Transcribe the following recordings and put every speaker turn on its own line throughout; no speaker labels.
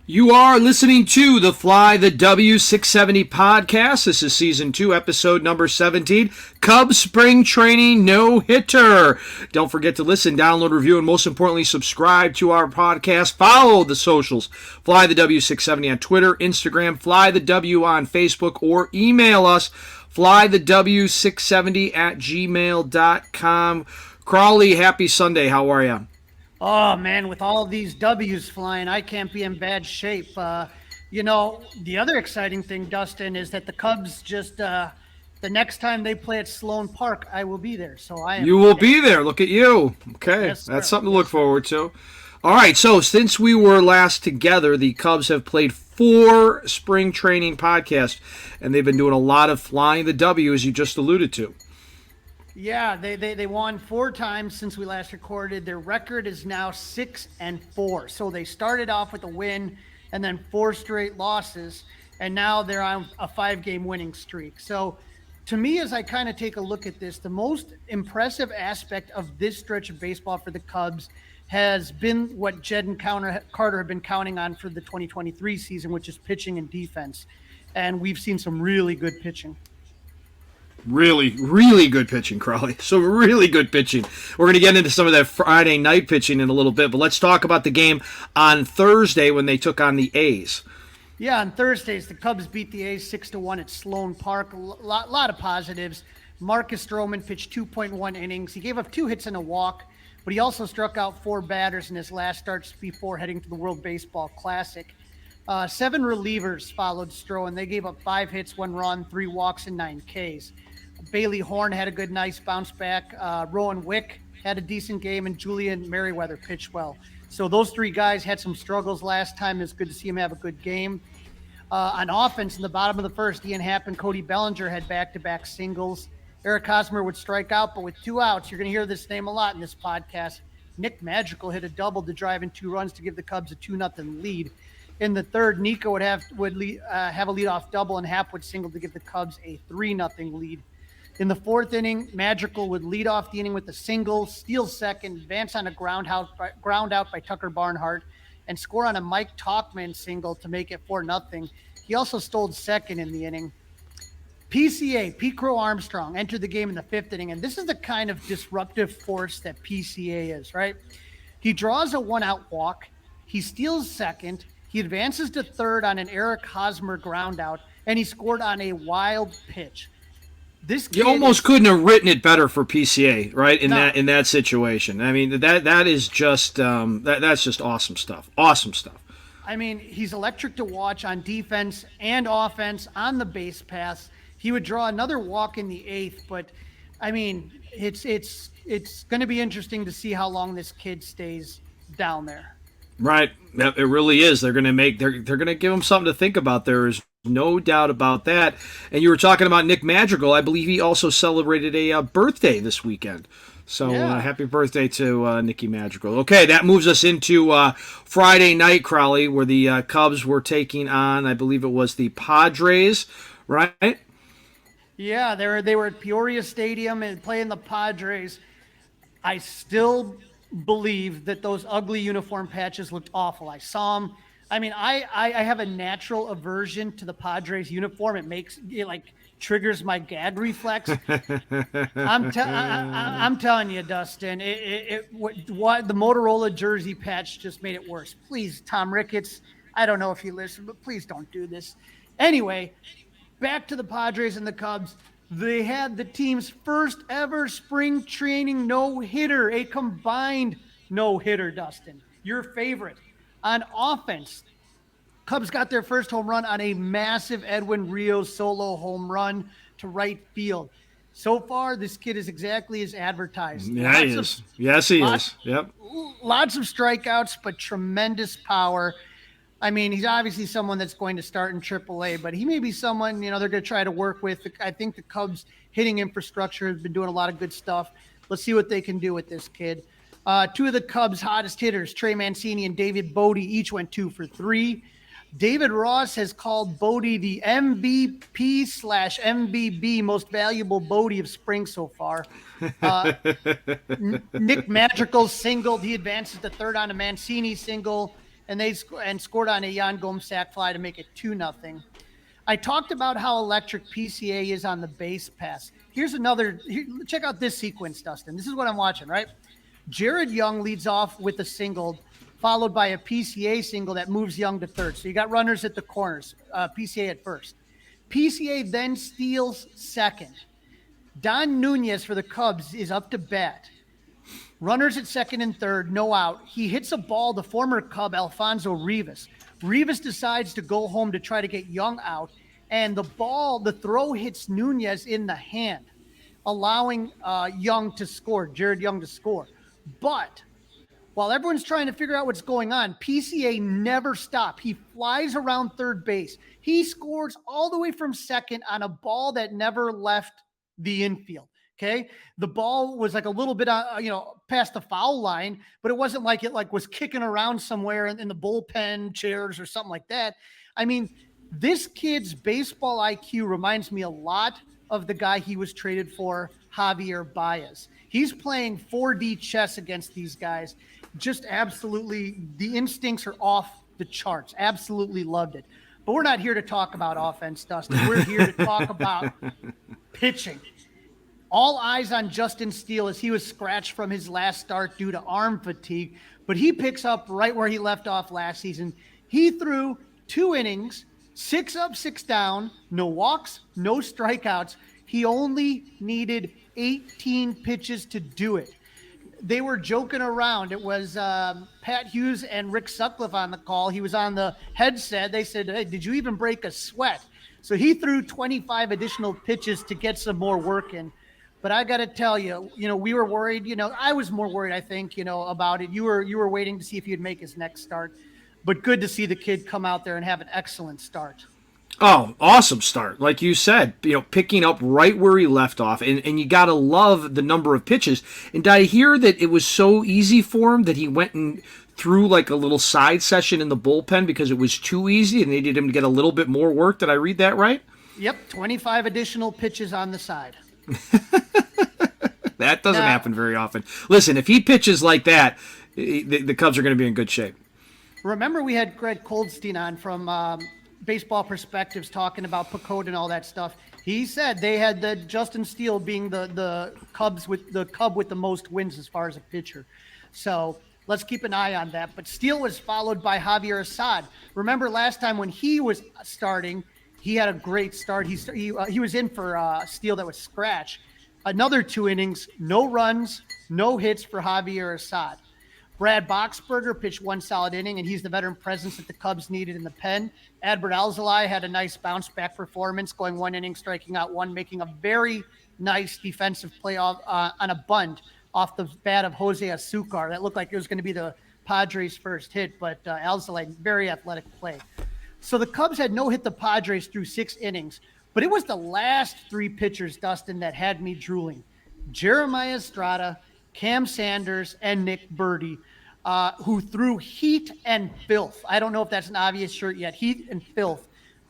You are listening to the Fly the W670 podcast. This is season 2, episode number 17, Cubs Spring Training No-Hitter. Don't forget to listen, download, review, and most importantly, subscribe to our podcast. Follow the socials, Fly the W670 on Twitter, Instagram, Fly the W on Facebook, or email us, flythew670@gmail.com. Crawly, happy Sunday. How are you?
Oh, man, with all of these W's flying, I can't be in bad shape. The other exciting thing, Dustin, is that the Cubs just, the next time they play at Sloan Park, I will be there. So I am.
You will be there. Look at you. Okay,
Yes,
that's
sir.
something to look forward to. All right, so since we were last together, the Cubs have played 4 spring training podcasts, and they've been doing a lot of flying the W, as you just alluded to.
Yeah, they won 4 times since we last recorded. Their record is now 6-4. So they started off with a win and then 4 straight losses, and now they're on a 5-game winning streak. So to me, as I kind of take a look at this, the most impressive aspect of this stretch of baseball for the Cubs has been what Jed and Carter have been counting on for the 2023 season, which is pitching and defense. And we've seen some really good pitching.
Really, really good pitching, Crawly. So really good pitching. We're going to get into some of that Friday night pitching in a little bit, but let's talk about the game on Thursday when they took on the A's.
Yeah, on Thursdays, the Cubs beat the A's 6-1 at Sloan Park. A lot of positives. Marcus Stroman pitched 2.1 innings. He gave up 2 hits and a walk, but he also struck out 4 batters in his last starts before heading to the World Baseball Classic. 7 relievers followed Stroman. They gave up 5 hits, 1 run, 3 walks, and 9 Ks. Bailey Horn had a nice bounce back. Rowan Wick had a decent game, and Julian Merriweather pitched well. So those 3 guys had some struggles last time. It's good to see them have a good game. On offense, in the bottom of the first, Ian Happ and Cody Bellinger had back-to-back singles. Eric Hosmer would strike out, but with 2 outs, you're going to hear this name a lot in this podcast. Nick Magical hit a double to drive in 2 runs to give the Cubs a 2-0 lead. In the third, Nico would have a leadoff double, and Happ would single to give the Cubs a 3-0 lead. In the 4th inning, Magical would lead off the inning with a single, steal second, advance on a ground out by Tucker Barnhart, and score on a Mike Talkman single to make it 4-0. He also stole second in the inning. PCA, Pete Crow Armstrong, entered the game in the 5th inning, and this is the kind of disruptive force that PCA is, right? He draws a 1-out walk, he steals second, he advances to third on an Eric Hosmer ground out, and he scored on a wild pitch.
You almost couldn't have written it better for PCA, right? In that situation. I mean, that is just that's just awesome stuff. Awesome stuff.
I mean, he's electric to watch on defense and offense on the base paths. He would draw another walk in the 8th, but I mean, it's going to be interesting to see how long this kid stays down there.
Right, it really is. They're going to give him something to think about. There is no doubt about that. And you were talking about Nick Madrigal. I believe he also celebrated a birthday this weekend. So happy birthday to Nicky Madrigal. Okay, that moves us into Friday night, Crawly, where the Cubs were taking on, I believe it was the Padres, right?
Yeah, they were at Peoria Stadium and playing the Padres. I still believe that those ugly uniform patches looked awful. I saw them. I mean, I have a natural aversion to the Padres uniform. It triggers my gag reflex. I'm telling you, Dustin, what the Motorola jersey patch just made it worse. Please, Tom Ricketts, I don't know if you listen, but please don't do this. Anyway, back to the Padres and the Cubs. They had the team's first ever spring training no-hitter, a combined no-hitter, Dustin, your favorite. On offense, Cubs got their first home run on a massive Edwin Rios solo home run to right field. So far, this kid is exactly as advertised.
Yeah, he is. Yes, he is. Yep.
Lots of strikeouts, but tremendous power. I mean, he's obviously someone that's going to start in AAA, but he may be someone, they're going to try to work with. I think the Cubs hitting infrastructure has been doing a lot of good stuff. Let's see what they can do with this kid. 2 of the Cubs' hottest hitters, Trey Mancini and David Bodie, each went 2 for 3. David Ross has called Bodie the MVP/MVB, most valuable Bodie of spring so far. Nick Madrigal singled. He advances to third on a Mancini single. and scored on a Yan Gomes sac fly to make it 2-0. I talked about how electric PCA is on the base pass. Check out this sequence, Dustin. This is what I'm watching, right? Jared Young leads off with a single, followed by a PCA single that moves Young to third. So you got runners at the corners, PCA at first. PCA then steals second. Don Nunez for the Cubs is up to bat. Runners at second and third, no out. He hits a ball to former Cub Alfonso Rivas. Rivas decides to go home to try to get Young out, and the throw hits Nunez in the hand, allowing Jared Young to score. But while everyone's trying to figure out what's going on, PCA never stopped. He flies around third base. He scores all the way from second on a ball that never left the infield. Okay. The ball was like a little bit, past the foul line, but it wasn't like it was kicking around somewhere in the bullpen chairs or something like that. I mean, this kid's baseball IQ reminds me a lot of the guy he was traded for, Javier Baez. He's playing 4D chess against these guys. Just absolutely, the instincts are off the charts. Absolutely loved it. But we're not here to talk about offense, Dustin. We're here to talk about pitching. All eyes on Justin Steele as he was scratched from his last start due to arm fatigue, but he picks up right where he left off last season. He threw 2 innings, 6 up, 6 down, no walks, no strikeouts. He only needed 18 pitches to do it. They were joking around. It was Pat Hughes and Rick Sutcliffe on the call. He was on the headset. They said, "Hey, did you even break a sweat?" So he threw 25 additional pitches to get some more work in. But I got to tell you, we were worried. I was more worried, I think, about it. You were waiting to see if he'd make his next start. But good to see the kid come out there and have an excellent start.
Oh, awesome start. Like you said, picking up right where he left off. And you got to love the number of pitches. And did I hear that it was so easy for him that he went and threw like a little side session in the bullpen because it was too easy and they needed him to get a little bit more work? Did I read that right?
Yep, 25 additional pitches on the side.
That doesn't happen very often. Listen, if he pitches like that, the Cubs are going to be in good shape.
Remember we had Greg Coldstein on from Baseball Perspectives talking about Pacode and all that stuff. He said they had the Justin Steele being the Cub with the most wins as far as a pitcher. So let's keep an eye on that. But Steele was followed by Javier Assad. Remember last time when he was starting, he had a great start. He was in for Steele that was scratch. Another 2 innings, no runs, no hits for Javier Assad. Brad Boxberger pitched 1 solid inning, and he's the veteran presence that the Cubs needed in the pen. Adbert Alzolay had a nice bounce-back performance, going 1 inning, striking out 1, making a very nice defensive play on a bunt off the bat of Jose Azucar. That looked like it was going to be the Padres' first hit, but Alzolay, very athletic play. So the Cubs had no hit the Padres through 6 innings, but it was the last 3 pitchers, Dustin, that had me drooling. Jeremiah Estrada, Cam Sanders, and Nick Birdie, who threw heat and filth. I don't know if that's an obvious shirt yet, heat and filth,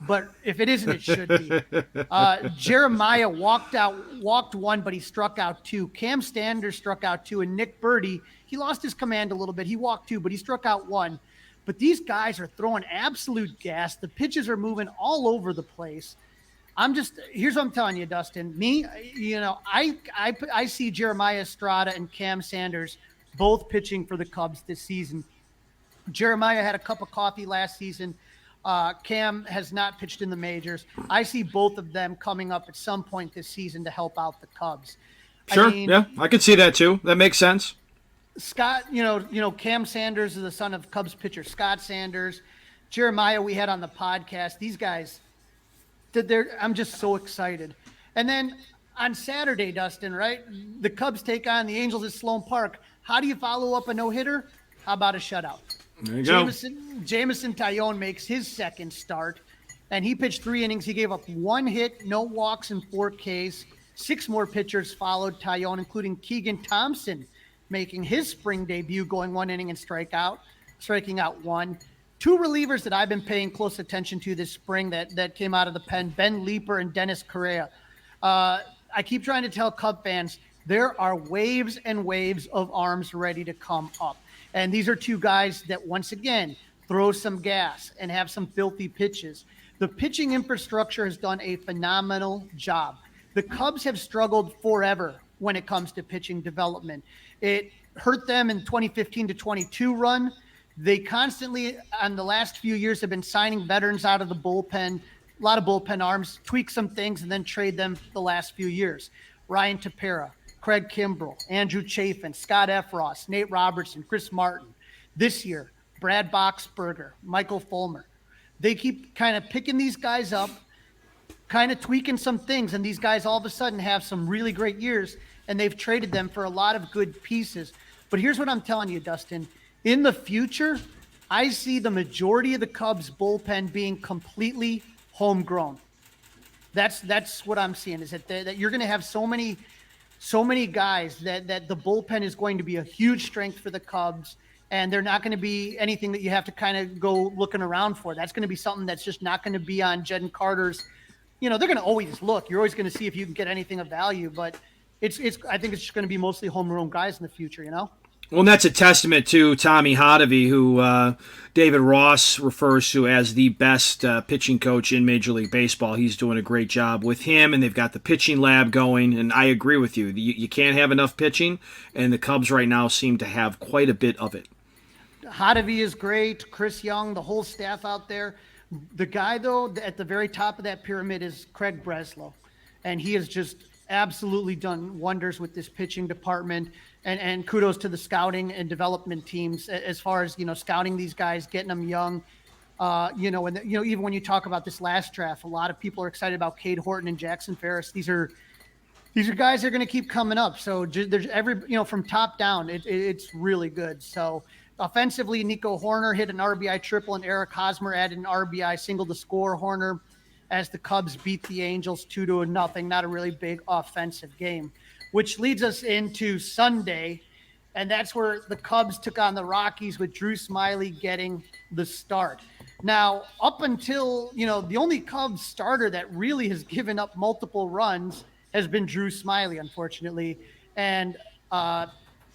but if it isn't, it should be. Jeremiah walked 1, but he struck out 2. Cam Sanders struck out 2, and Nick Birdie, he lost his command a little bit. He walked 2, but he struck out 1. But these guys are throwing absolute gas. The pitches are moving all over the place. Here's what I'm telling you, Dustin. I see Jeremiah Estrada and Cam Sanders both pitching for the Cubs this season. Jeremiah had a cup of coffee last season. Cam has not pitched in the majors. I see both of them coming up at some point this season to help out the Cubs.
Sure, I could see that too. That makes sense.
Scott, Cam Sanders is the son of Cubs pitcher Scott Sanders. Jeremiah, we had on the podcast. These guys, I'm just so excited. And then on Saturday, Dustin, right? The Cubs take on the Angels at Sloan Park. How do you follow up a no-hitter? How about a shutout?
There you go.
Jameson Taillon makes his second start, and he pitched 3 innings. He gave up 1 hit, no walks, and 4 Ks. 6 more pitchers followed Taillon, including Keegan Thompson, making his spring debut, going 1 inning and striking out 1. 2 relievers that I've been paying close attention to this spring that came out of the pen, Ben Leeper and Dennis Correa. I keep trying to tell Cub fans, there are waves and waves of arms ready to come up. And these are 2 guys that, once again, throw some gas, and have some filthy pitches. The pitching infrastructure has done a phenomenal job. The Cubs have struggled forever when it comes to pitching development. It hurt them in 2015 to 22 run. They constantly, on the last few years, have been signing veterans out of the bullpen, a lot of bullpen arms, tweak some things, and then trade them the last few years. Ryan Tepera, Craig Kimbrell, Andrew Chafin, Scott Effross, Nate Robertson, Chris Martin. This year, Brad Boxberger, Michael Fulmer. They keep kind of picking these guys up, kind of tweaking some things, and these guys all of a sudden have some really great years, and they've traded them for a lot of good pieces. But here's what I'm telling you, Dustin. In the future, I see the majority of the Cubs bullpen being completely homegrown. That's what I'm seeing, is that you're going to have so many guys that the bullpen is going to be a huge strength for the Cubs, and they're not going to be anything that you have to kind of go looking around for. That's going to be something that's just not going to be on Jed and Carter's. They're going to always look. You're always going to see if you can get anything of value, but I think it's just going to be mostly homegrown guys in the future,
Well, and that's a testament to Tommy Hotovy, who David Ross refers to as the best pitching coach in Major League Baseball. He's doing a great job with him, and they've got the pitching lab going, and I agree with you. You can't have enough pitching, and the Cubs right now seem to have quite a bit of it.
Hotovy is great. Chris Young, the whole staff out there. The guy, though, at the very top of that pyramid is Craig Breslow, and he has just absolutely done wonders with this pitching department. And kudos to the scouting and development teams as far as, scouting these guys, getting them young. Even when you talk about this last draft, a lot of people are excited about Cade Horton and Jackson Ferris. These are guys that are going to keep coming up. So there's from top down, it's really good. So offensively, Nico Horner hit an RBI triple, and Eric Hosmer added an RBI single to score Horner as the Cubs beat the Angels 2-0. Not a really big offensive game, which leads us into Sunday, and that's where the Cubs took on the Rockies with Drew Smyly getting the start. Now, up until, the only Cubs starter that really has given up multiple runs has been Drew Smyly, unfortunately, and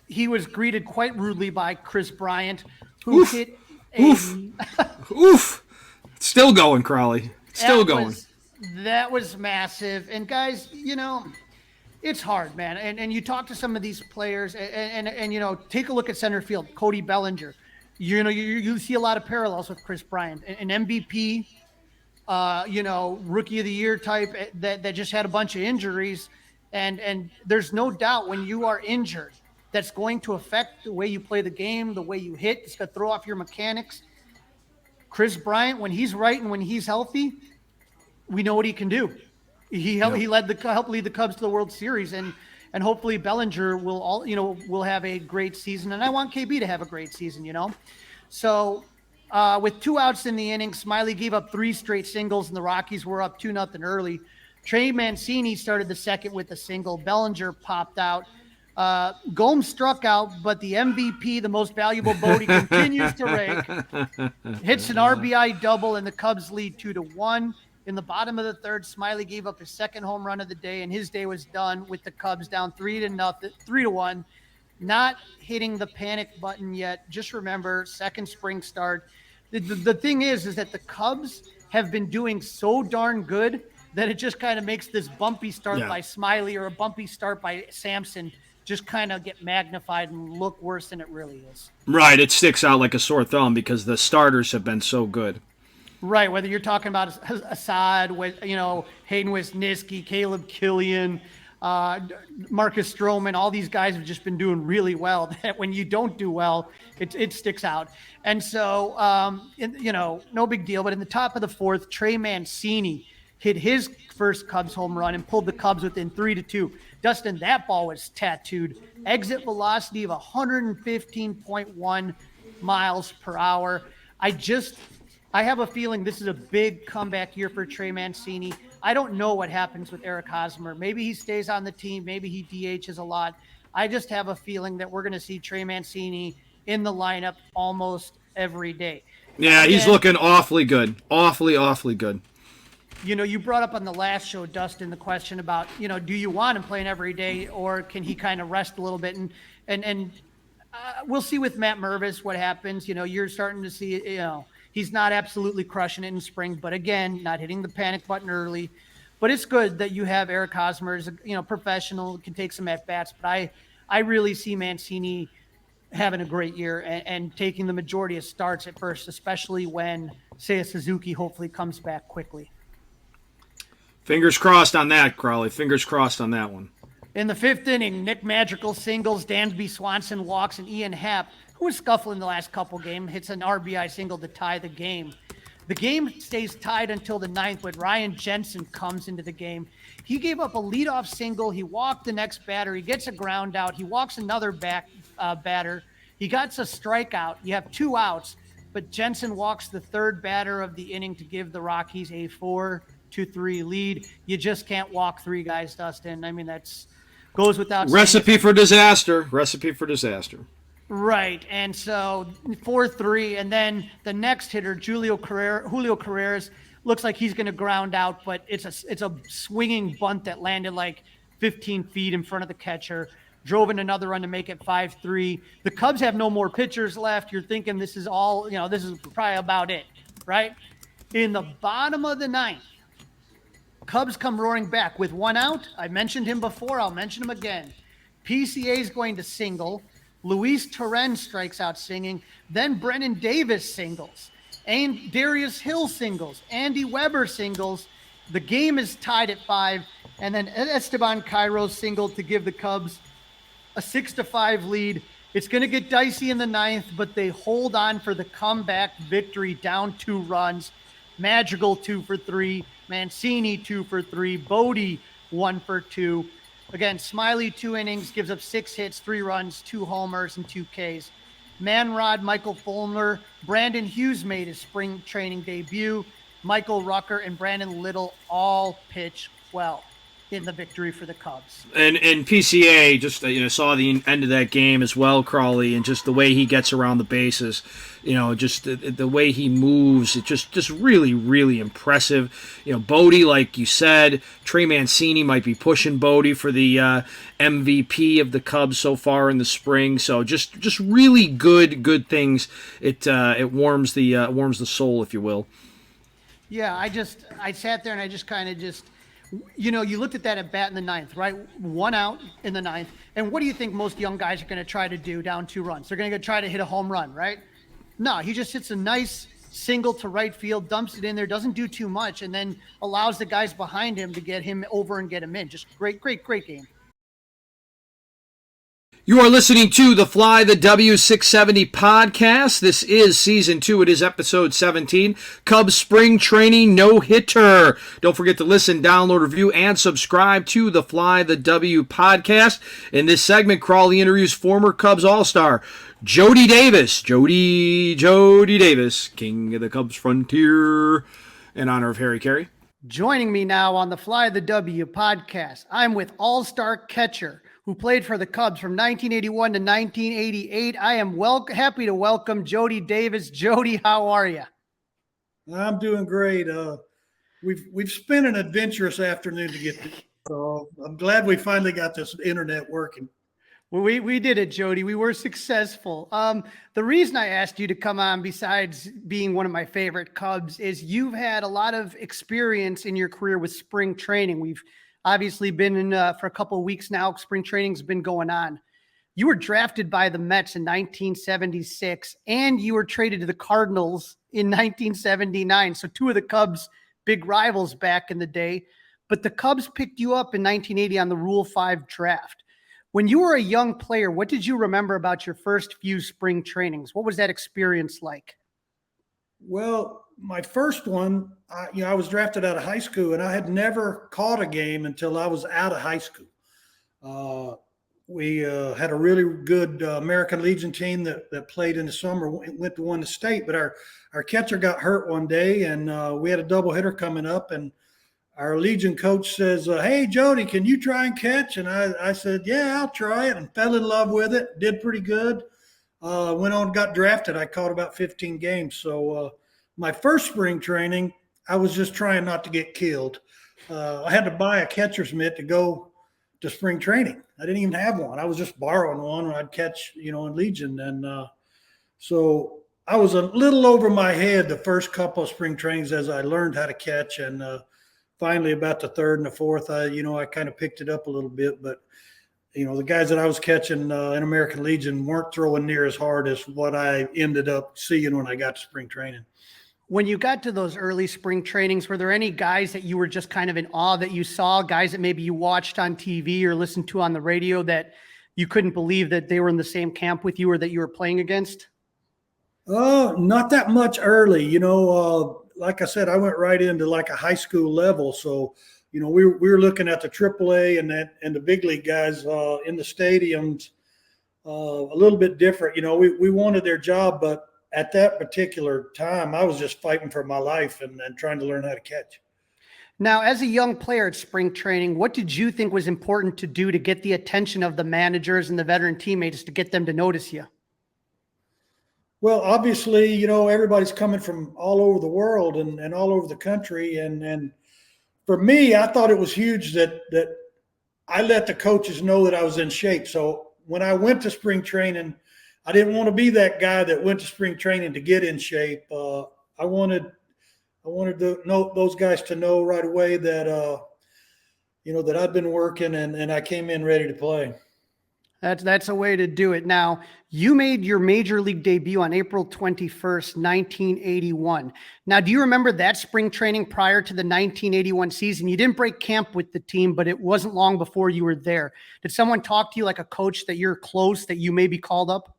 he was greeted quite rudely by Chris Bryant, who hit a...
Oof! Still going, Crawly. Still going.
That was massive. And guys, it's hard, man. And you talk to some of these players and take a look at center field, Cody Bellinger. You see a lot of parallels with Chris Bryant, an MVP, rookie of the year type that just had a bunch of injuries. And there's no doubt when you are injured, that's going to affect the way you play the game, the way you hit. It's going to throw off your mechanics. Chris Bryant, when he's right and when he's healthy, we know what he can do. He helped lead the Cubs to the World Series, and hopefully Bellinger will have a great season. And I want KB to have a great season, So with 2 outs in the inning, Smyly gave up 3 straight singles, and the Rockies were up 2-0 early. Trey Mancini started the second with a single. Bellinger popped out. Gomes struck out, but the MVP, the most valuable vote, he continues to rake. Hits an RBI double, and the Cubs lead 2-1. In the bottom of the third, Smyly gave up his second home run of the day, and his day was done with the Cubs down 3-1. Not hitting the panic button yet. Just remember, second spring start. The thing is that the Cubs have been doing so darn good that it just kind of makes this bumpy start by Smyly or a bumpy start by Sampson just kind of get magnified and look worse than it really is.
Right, it sticks out like a sore thumb because the starters have been so good.
Right, whether you're talking about Assad, Hayden Wesniewski, Caleb Killian, Marcus Stroman, all these guys have just been doing really well. That when you don't do well, it sticks out. And so, no big deal. But in the top of the fourth, Trey Mancini hit his first Cubs home run and pulled the Cubs within 3-2. Dustin, that ball was tattooed. Exit velocity of 115.1 miles per hour. I have a feeling this is a big comeback year for Trey Mancini. I don't know what happens with Eric Hosmer. Maybe he stays on the team. Maybe he DHs a lot. I just have a feeling that we're going to see Trey Mancini in the lineup almost every day.
Yeah, he's looking awfully good. Awfully good.
You brought up on the last show, Dustin, the question about, do you want him playing every day or can he kind of rest a little bit? And We'll see with Matt Mervis what happens. You're starting to see, he's not absolutely crushing it in spring, but again, not hitting the panic button early. But it's good that you have Eric Hosmer as a professional, can take some at bats. But I really see Mancini having a great year and taking the majority of starts at first, especially when Seiya Suzuki hopefully comes back quickly.
Fingers crossed on that, Crawly. Fingers crossed on that one.
In the 5th inning, Nick Madrigal singles, Dansby Swanson walks, and Ian Happ, who was scuffling the last couple games, hits an RBI single to tie the game. The game stays tied until the 9th, but Ryan Jensen comes into the game. He gave up a leadoff single. He walked the next batter. He gets a ground out. He walks another batter. He gets a strikeout. You have 2 outs, but Jensen walks the 3rd batter of the inning to give the Rockies a 4-3 lead. You just can't walk 3 guys, Dustin. I mean, that's goes without saying.
Recipe for disaster. Recipe for disaster.
Right, and so 4-3, and then the next hitter, Julio Carreras, looks like he's going to ground out, but it's a swinging bunt that landed like 15 feet in front of the catcher, drove in another run to make it 5-3. The Cubs have no more pitchers left. You're thinking this is all, this is probably about it, right? In the bottom of the 9th, Cubs come roaring back with 1 out. I mentioned him before. I'll mention him again. PCA is going to single. Luis Torrens strikes out singing. Then Brennan Davis singles. And Darius Hill singles. Andy Weber singles. The game is tied at 5. And then Esteban Cairo singled to give the Cubs a 6-5 lead. It's going to get dicey in the 9th, but they hold on for the comeback victory, down 2 runs. Madrigal 2 for 3. Mancini 2 for 3. Bodie 1 for 2. Again, Smiley 2 innings, gives up 6 hits, 3 runs, 2 homers, and 2 Ks. Manrod, Michael Fulmer, Brandon Hughes made his spring training debut. Michael Rucker and Brandon Little all pitch well in the victory for the Cubs.
And PCA just saw the end of that game as well, Crawly, and just the way he gets around the bases, just the way he moves, it just really, really impressive. Bodie, like you said, Trey Mancini might be pushing Bodie for the MVP of the Cubs so far in the spring. So just really good things. It warms the soul, if you will.
Yeah, I sat there and I just kind of you looked at that at bat in the 9th, right? 1 out in the 9th. And what do you think most young guys are going to try to do down 2 runs? They're going to try to hit a home run, right? No, he just hits a nice single to right field, dumps it in there, doesn't do too much, and then allows the guys behind him to get him over and get him in. Just great game.
You are listening to the Fly the W670 podcast. This is season 2. It is episode 17. Cubs spring training no-hitter. Don't forget to listen, download, review, and subscribe to the Fly the W podcast. In this segment, Crawly interviews former Cubs All-Star Jody Davis. Jody Davis, king of the Cubs frontier, in honor of Harry Carey.
Joining me now on the Fly the W podcast, I'm with All-Star catcher who played for the Cubs from 1981 to 1988. I am happy to welcome Jody Davis. Jody, how are you?
I'm doing great. We've spent an adventurous afternoon to get to, so I'm glad we finally got this internet working.
Well, we did it, Jody. We were successful. The reason I asked you to come on, besides being one of my favorite Cubs, is you've had a lot of experience in your career with spring training. We've obviously been in for a couple of weeks now. Spring training's been going on. You were drafted by the Mets in 1976, and you were traded to the Cardinals in 1979. So 2 of the Cubs' big rivals back in the day. But the Cubs picked you up in 1980 on the Rule 5 draft. When you were a young player, what did you remember about your first few spring trainings? What was that experience like?
Well, my first one, I was drafted out of high school, and I had never caught a game until I was out of high school. We had a really good American Legion team that played in the summer, went to win the state, but our catcher got hurt one day, and we had a doubleheader coming up, and our Legion coach says, hey, Jody, can you try and catch? And I said, yeah, I'll try it, and fell in love with it, did pretty good. Went on, got drafted. I caught about 15 games. So my first spring training, I was just trying not to get killed. I had to buy a catcher's mitt to go to spring training. I didn't even have one. I was just borrowing one when I'd catch, in Legion. And so I was a little over my head the first couple of spring trainings as I learned how to catch. And finally, about the third and the fourth, I kind of picked it up a little bit. But, the guys that I was catching in American Legion weren't throwing near as hard as what I ended up seeing when I got to spring training.
When you got to those early spring trainings, were there any guys that you were just kind of in awe that you saw, guys that maybe you watched on TV or listened to on the radio that you couldn't believe that they were in the same camp with you or that you were playing against?
Not that much early. Like I said, I went right into like a high school level. So, we were looking at the AAA and the big league guys in the stadiums a little bit different. We wanted their job, but at that particular time, I was just fighting for my life and trying to learn how to catch.
Now, as a young player at spring training, what did you think was important to do to get the attention of the managers and the veteran teammates to get them to notice you?
Well, obviously, everybody's coming from all over the world and all over the country. And for me, I thought it was huge that I let the coaches know that I was in shape. So when I went to spring training, I didn't want to be that guy that went to spring training to get in shape. I wanted those guys to know right away that that I'd been working and I came in ready to play.
That's a way to do it. Now, you made your major league debut on April 21st, 1981. Now, do you remember that spring training prior to the 1981 season? You didn't break camp with the team, but it wasn't long before you were there. Did someone talk to you like a coach that you're close, that you may be called up?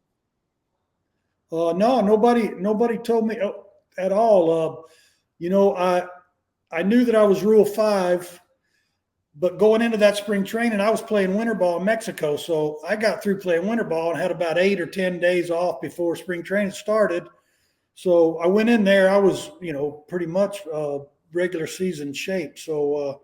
No, nobody told me at all. I knew that I was Rule 5, but going into that spring training, I was playing winter ball in Mexico. So I got through playing winter ball and had about 8 or 10 days off before spring training started. So I went in there. I was, pretty much regular season shape. So,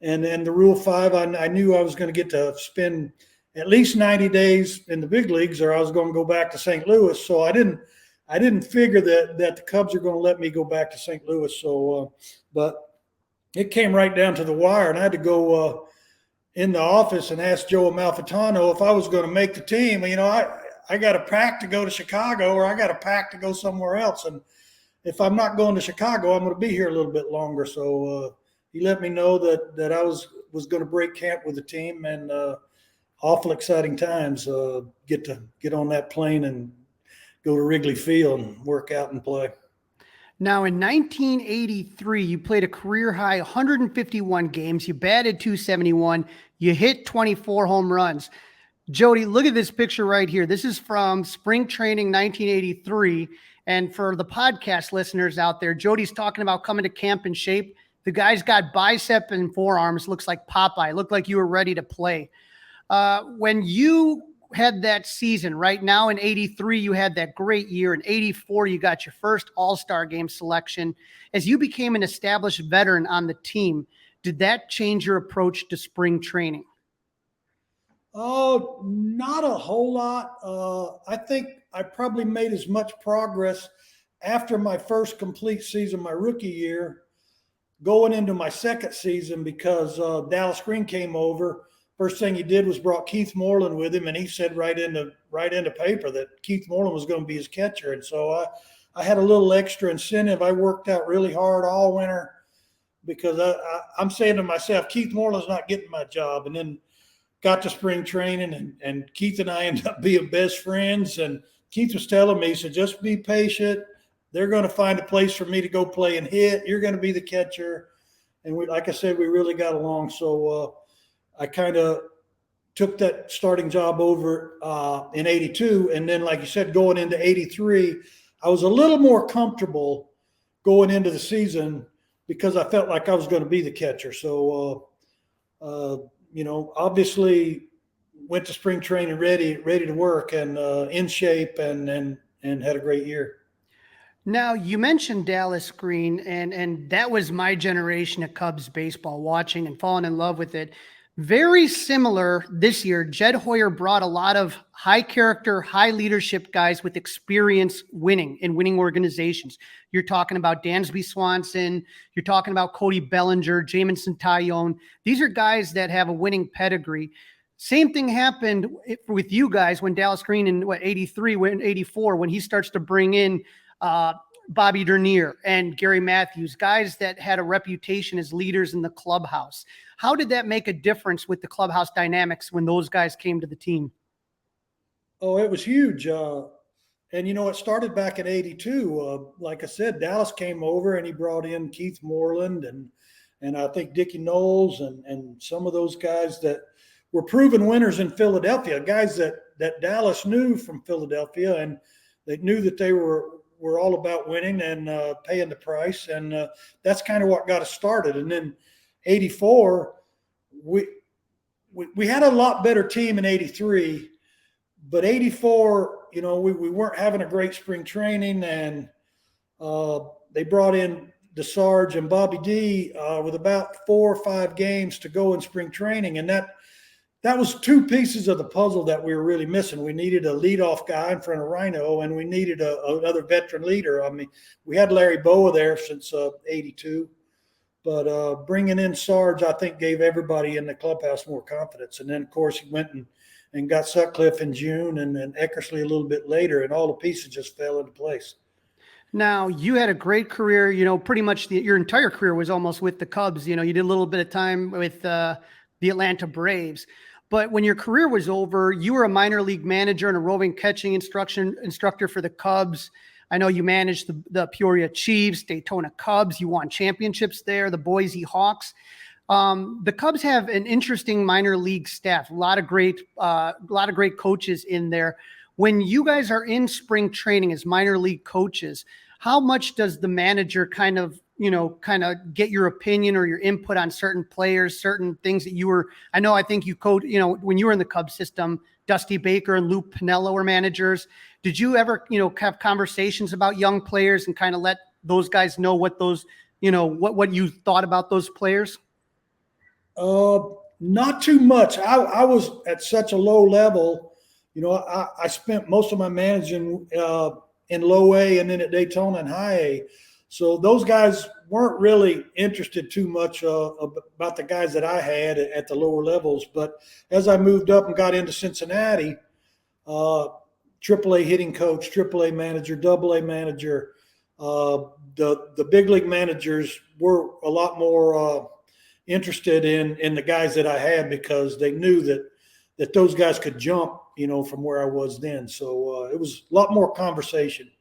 and the Rule 5, I knew I was going to get to spend at least 90 days in the big leagues, or I was going to go back to St. Louis. So I didn't figure that the Cubs are going to let me go back to St. Louis. So, but it came right down to the wire, and I had to go in the office and ask Joe Amalfitano if I was going to make the team. I got a pack to go to Chicago, or I got a pack to go somewhere else. And if I'm not going to Chicago, I'm going to be here a little bit longer. So he let me know that I was going to break camp with the team, and awful exciting times. Get on that plane and go to Wrigley Field and work out and play.
Now, in 1983, you played a career-high 151 games. You batted .271. You hit 24 home runs. Jody, look at this picture right here. This is from spring training 1983. And for the podcast listeners out there, Jody's talking about coming to camp in shape. The guy's got bicep and forearms. Looks like Popeye. Looked like you were ready to play. When you had that season right now in 83, you had that great year. In 84, you got your first all-star game selection. As you became an established veteran on the team, did that change your approach to spring training?
Oh, not a whole lot. I think I probably made as much progress after my first complete season, my rookie year, going into my second season, because Dallas Green came over. First thing he did was brought Keith Moreland with him, and he said right into paper that Keith Moreland was going to be his catcher. And so I had a little extra incentive. I worked out really hard all winter because I'm saying to myself, Keith Moreland's not getting my job. And then got to spring training, and Keith and I ended up being best friends. And Keith was telling me, he said, just be patient. They're going to find a place for me to go play and hit. You're going to be the catcher. And like I said, we really got along. So I kind of took that starting job over in 82. And then, like you said, going into 83, I was a little more comfortable going into the season because I felt like I was going to be the catcher. So, obviously went to spring training ready to work and in shape and had a great year.
Now, you mentioned Dallas Green, and that was my generation of Cubs baseball, watching and falling in love with it. Very similar this year. Jed Hoyer brought a lot of high character, high leadership guys with experience winning in winning organizations. You're talking about Dansby Swanson. You're talking about Cody Bellinger, Jamison Tyone. These are guys that have a winning pedigree. Same thing happened with you guys when Dallas Green in 84, when he starts to bring in Bobby Dernier and Gary Matthews, guys that had a reputation as leaders in the clubhouse. How did that make a difference with the clubhouse dynamics when those guys came to the team?
Oh, it was huge. And, it started back in 82. Like I said, Dallas came over and he brought in Keith Moreland and I think Dickie Knowles and some of those guys that were proven winners in Philadelphia, guys that Dallas knew from Philadelphia, and they knew that they were all about winning and paying the price. And that's kind of what got us started. And then 84, we had a lot better team in 83, but 84, we weren't having a great spring training, and they brought in DeSarge and Bobby D with about 4 or 5 games to go in spring training. And that was 2 pieces of the puzzle that we were really missing. We needed a leadoff guy in front of Rhino, and we needed another veteran leader. I mean, we had Larry Boa there since 82, but bringing in Sarge, I think, gave everybody in the clubhouse more confidence. And then, of course, he went and got Sutcliffe in June and then Eckersley a little bit later, and all the pieces just fell into place.
Now, you had a great career, pretty much your entire career was almost with the Cubs. You did a little bit of time with the Atlanta Braves. But when your career was over, you were a minor league manager and a roving catching instructor for the Cubs. I know you managed the Peoria Chiefs, Daytona Cubs. You won championships there, the Boise Hawks. The Cubs have an interesting minor league staff, a lot of great coaches in there. When you guys are in spring training as minor league coaches, how much does the manager kind of get your opinion or your input on certain players, certain things that I think you coach, when you were in the Cubs system, Dusty Baker and Lou Piniella were managers. Did you ever, have conversations about young players and kind of let those guys know what those, what you thought about those players?
Not too much. I was at such a low level. I spent most of my managing in low A and then at Daytona and high A. So those guys weren't really interested too much about the guys that I had at the lower levels. But as I moved up and got into Cincinnati, AAA hitting coach, AAA manager, AA manager, the big league managers were a lot more interested in the guys that I had, because they knew that those guys could jump, from where I was then. So it was a lot more conversation.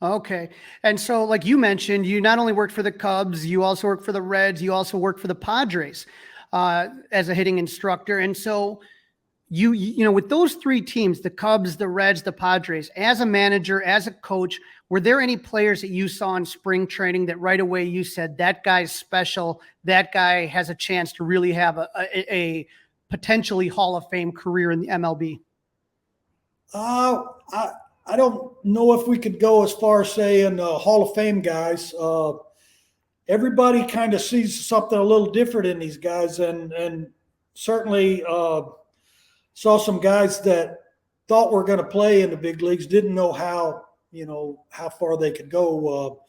Okay. And so, like you mentioned, you not only worked for the Cubs, you also worked for the Reds, you also worked for the Padres as a hitting instructor. And so you with those 3 teams, the Cubs, the Reds, the Padres, as a manager, as a coach, were there any players that you saw in spring training that right away you said, that guy's special, that guy has a chance to really have a potentially Hall of Fame career in the MLB?
I don't know if we could go as far as saying Hall of Fame guys. Everybody kind of sees something a little different in these guys, and certainly saw some guys that thought were going to play in the big leagues, didn't know how far they could go.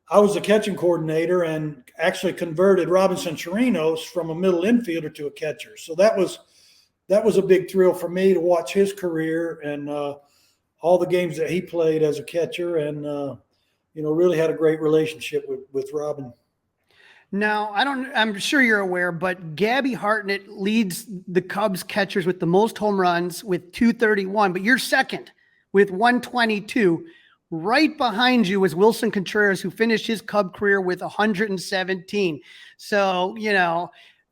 I was a catching coordinator and actually converted Robinson Chirinos from a middle infielder to a catcher. So that was a big thrill for me to watch his career and all the games that he played as a catcher, and really had a great relationship with Robin.
Now, I'm sure you're aware, but Gabby Hartnett leads the Cubs catchers with the most home runs with 231, but you're second with 122. Right behind you was Wilson Contreras, who finished his Cub career with 117. So,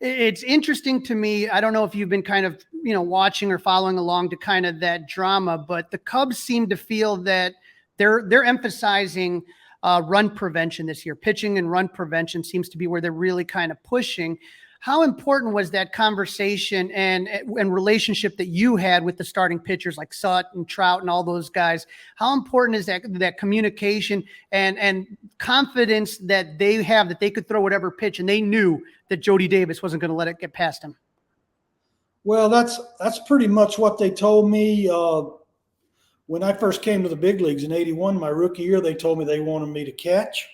it's interesting to me. I don't know if you've been kind of, watching or following along to kind of that drama, but the Cubs seem to feel that they're emphasizing run prevention this year. Pitching and run prevention seems to be where they're really kind of pushing. How important was that conversation and relationship that you had with the starting pitchers like Sut and Trout and all those guys? How important is that communication and confidence that they have that they could throw whatever pitch, and they knew that Jody Davis wasn't going to let it get past him?
Well, that's pretty much what they told me when I first came to the big leagues in '81. My rookie year, they told me they wanted me to catch,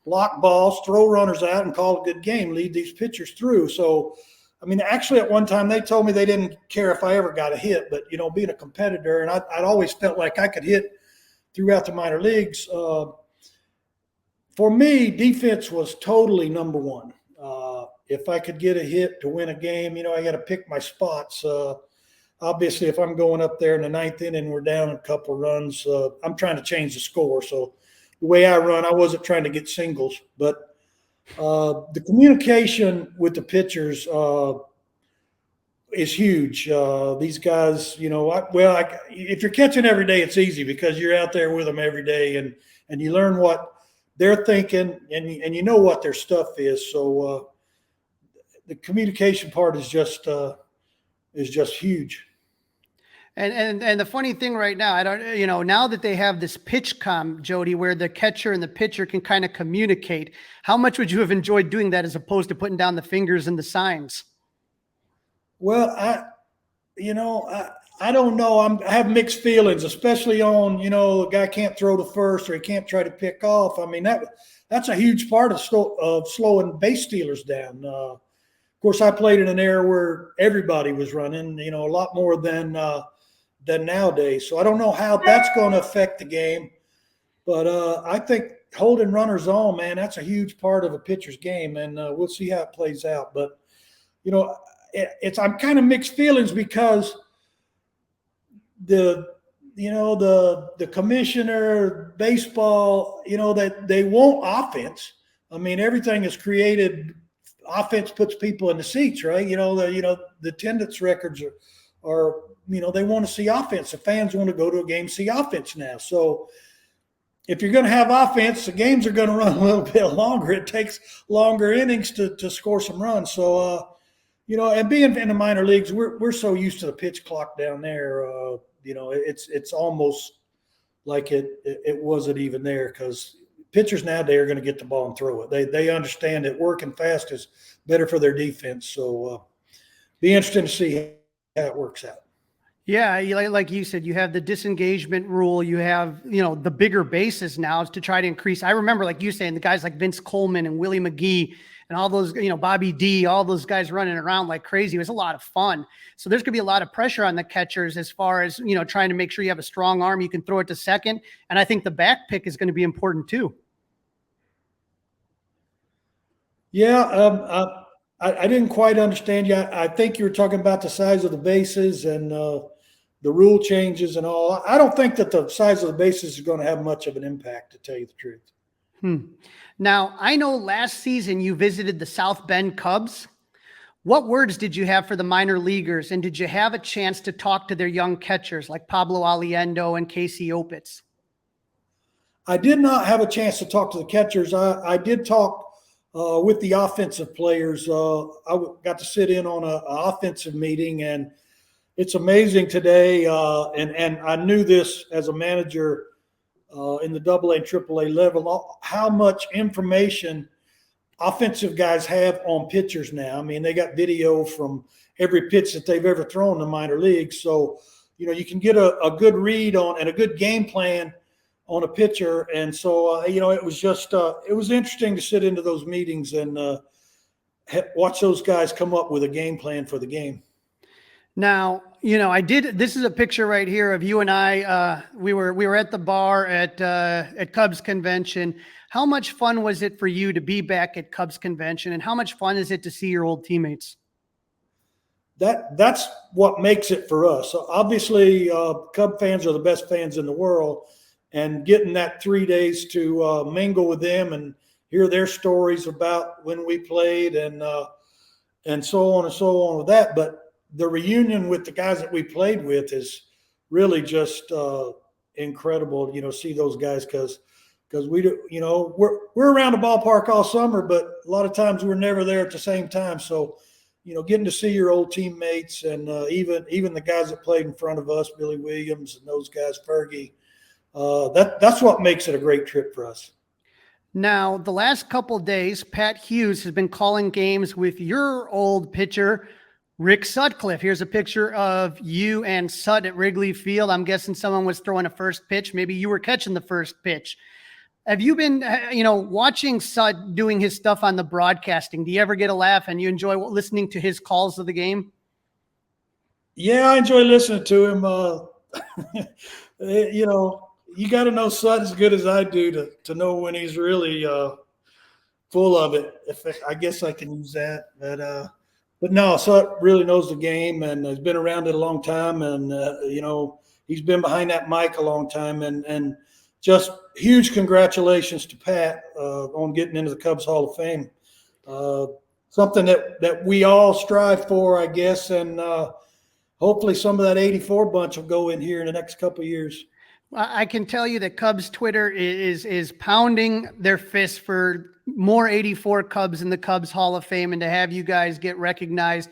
block balls, throw runners out, and call a good game, lead these pitchers through. So, I mean, actually, at one time they told me they didn't care if I ever got a hit, but being a competitor, and I'd always felt like I could hit throughout the minor leagues. For me, defense was totally number one. If I could get a hit to win a game, I got to pick my spots. Obviously, if I'm going up there in the ninth inning, we're down a couple runs. I'm trying to change the score. So the way I run, I wasn't trying to get singles. But the communication with the pitchers is huge. These guys, if you're catching every day, it's easy because you're out there with them every day, and you learn what they're thinking, and you know what their stuff is. So the communication part is just huge.
And the funny thing right now, I don't, now that they have this pitch Jody, where the catcher and the pitcher can kind of communicate, how much would you have enjoyed doing that as opposed to putting down the fingers and the signs?
Well, I don't know. I have mixed feelings, especially on, a guy can't throw to first or he can't try to pick off. I mean, that's a huge part of slowing base stealers down. Of course, I played in an era where everybody was running, a lot more than nowadays. So I don't know how that's going to affect the game. But I think holding runners on, man, that's a huge part of a pitcher's game, and we'll see how it plays out. But, I'm kind of mixed feelings because the commissioner, baseball, that they want offense. I mean, everything is created. Offense puts people in the seats, right? The attendance records are they want to see offense. The fans want to go to a game, see offense now. So if you're going to have offense, the games are going to run a little bit longer. It takes longer innings to score some runs. So, and being in the minor leagues, we're so used to the pitch clock down there. It's almost like it wasn't even there, because pitchers nowadays are going to get the ball and throw it. They understand that working fast is better for their defense. So be interesting to see how it works out.
Yeah, like you said, you have the disengagement rule. You have, the bigger bases now to try to increase. I remember, like you saying, the guys like Vince Coleman and Willie McGee and all those, Bobby D, all those guys running around like crazy. It was a lot of fun. So there's going to be a lot of pressure on the catchers as far as, trying to make sure you have a strong arm. You can throw it to second. And I think the back pick is going to be important too.
Yeah, I didn't quite understand you. I think you were talking about the size of the bases and the rule changes and all. I don't think that the size of the bases is going to have much of an impact, to tell you the truth.
Now, I know last season you visited the South Bend Cubs. What words did you have for the minor leaguers, and did you have a chance to talk to their young catchers like Pablo Aliendo and Casey Opitz?
I did not have a chance to talk to the catchers. I did talk with the offensive players. I got to sit in on an offensive meeting, and it's amazing today. And I knew this as a manager in the AA and AAA level, how much information offensive guys have on pitchers now. I mean, they got video from every pitch that they've ever thrown in the minor leagues. So, you can get a good read on and a good game plan on a pitcher. And so, it was just, it was interesting to sit into those meetings and watch those guys come up with a game plan for the game.
Now, this is a picture right here of you and I. We were at the bar at Cubs convention. How much fun was it for you to be back at Cubs convention, and how much fun is it to see your old teammates?
That's what makes it for us. So obviously, Cub fans are the best fans in the world, and getting that 3 days to mingle with them and hear their stories about when we played and so on and so on with that. But the reunion with the guys that we played with is really just incredible. See those guys because we do, we're around the ballpark all summer, but a lot of times we're never there at the same time. So, getting to see your old teammates and even the guys that played in front of us, Billy Williams and those guys, Fergie, that's what makes it a great trip for us.
Now, the last couple of days, Pat Hughes has been calling games with your old pitcher, Rick Sutcliffe. Here's a picture of you and Sut at Wrigley Field. I'm guessing someone was throwing a first pitch. Maybe you were catching the first pitch. Have you been, watching Sut doing his stuff on the broadcasting? Do you ever get a laugh and you enjoy listening to his calls of the game?
Yeah, I enjoy listening to him. You got to know Sut as good as I do to know when he's really full of it. I guess I can use that, but no, Sut really knows the game and has been around it a long time, and he's been behind that mic a long time, and just huge congratulations to Pat on getting into the Cubs Hall of Fame. Something that we all strive for, I guess, and hopefully some of that 84 bunch will go in here in the next couple of years.
I can tell you that Cubs Twitter is pounding their fist for more 84 Cubs in the Cubs Hall of Fame and to have you guys get recognized.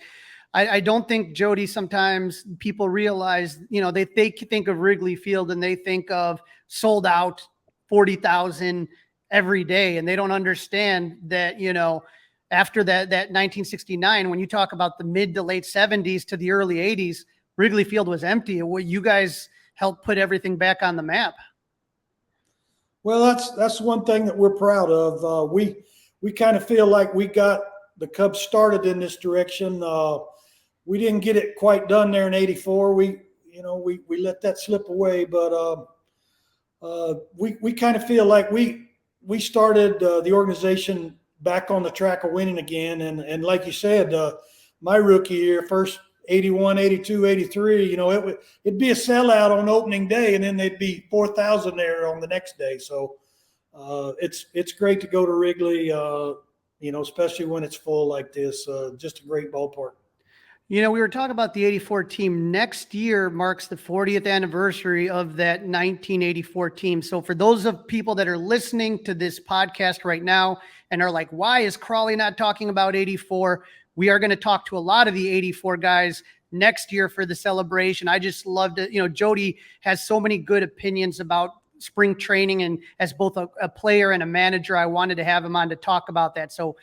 I don't think, Jody, sometimes people realize, they think of Wrigley Field and they think of sold out 40,000 every day. And they don't understand that, after that 1969, when you talk about the mid to late 70s to the early 80s, Wrigley Field was empty. You guys helped put everything back on the map.
Well, that's one thing that we're proud of. We kind of feel like we got the Cubs started in this direction. We didn't get it quite done there in '84. We let that slip away, but we kind of feel like we started the organization back on the track of winning again. And like you said, my rookie year, first 81, 82, 83, it'd be a sellout on opening day, and then they'd be 4,000 there on the next day. So it's great to go to Wrigley, especially when it's full like this. Just a great ballpark.
We were talking about the 84 team. Next year marks the 40th anniversary of that 1984 team. So for those of people that are listening to this podcast right now and are like, why is Crawly not talking about 84? We are going to talk to a lot of the 84 guys next year for the celebration. I just love to, Jody has so many good opinions about spring training, and as both a player and a manager, I wanted to have him on to talk about that. So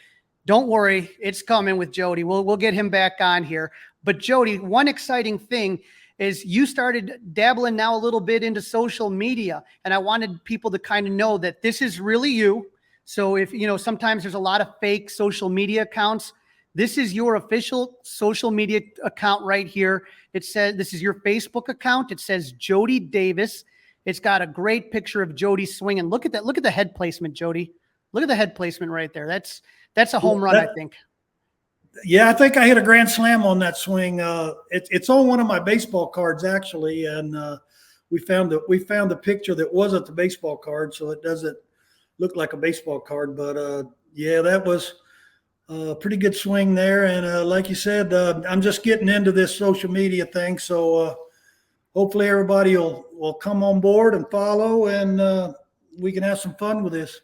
don't worry, it's coming with Jody. We'll get him back on here. But Jody, one exciting thing is you started dabbling now a little bit into social media, and I wanted people to kind of know that this is really you. So if, sometimes there's a lot of fake social media accounts. This is your official social media account right here. It says, this is your Facebook account. It says Jody Davis. It's got a great picture of Jody swinging. Look at that. Look at the head placement, Jody. Look at the head placement right there. That's a home run, I think.
Yeah, I think I hit a grand slam on that swing. It's on one of my baseball cards, actually, and we found the picture that wasn't the baseball card, so it doesn't look like a baseball card. But yeah, that was pretty good swing there. And like you said, I'm just getting into this social media thing. So hopefully everybody will come on board and follow, and we can have some fun with this.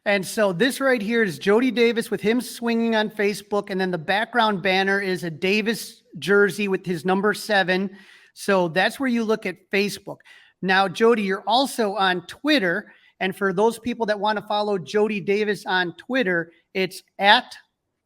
And so this right here is Jody Davis with him swinging on Facebook. And then the background banner is a Davis jersey with his number 7. So that's where you look at Facebook. Now, Jody, you're also on Twitter. And for those people that want to follow Jody Davis on Twitter, it's at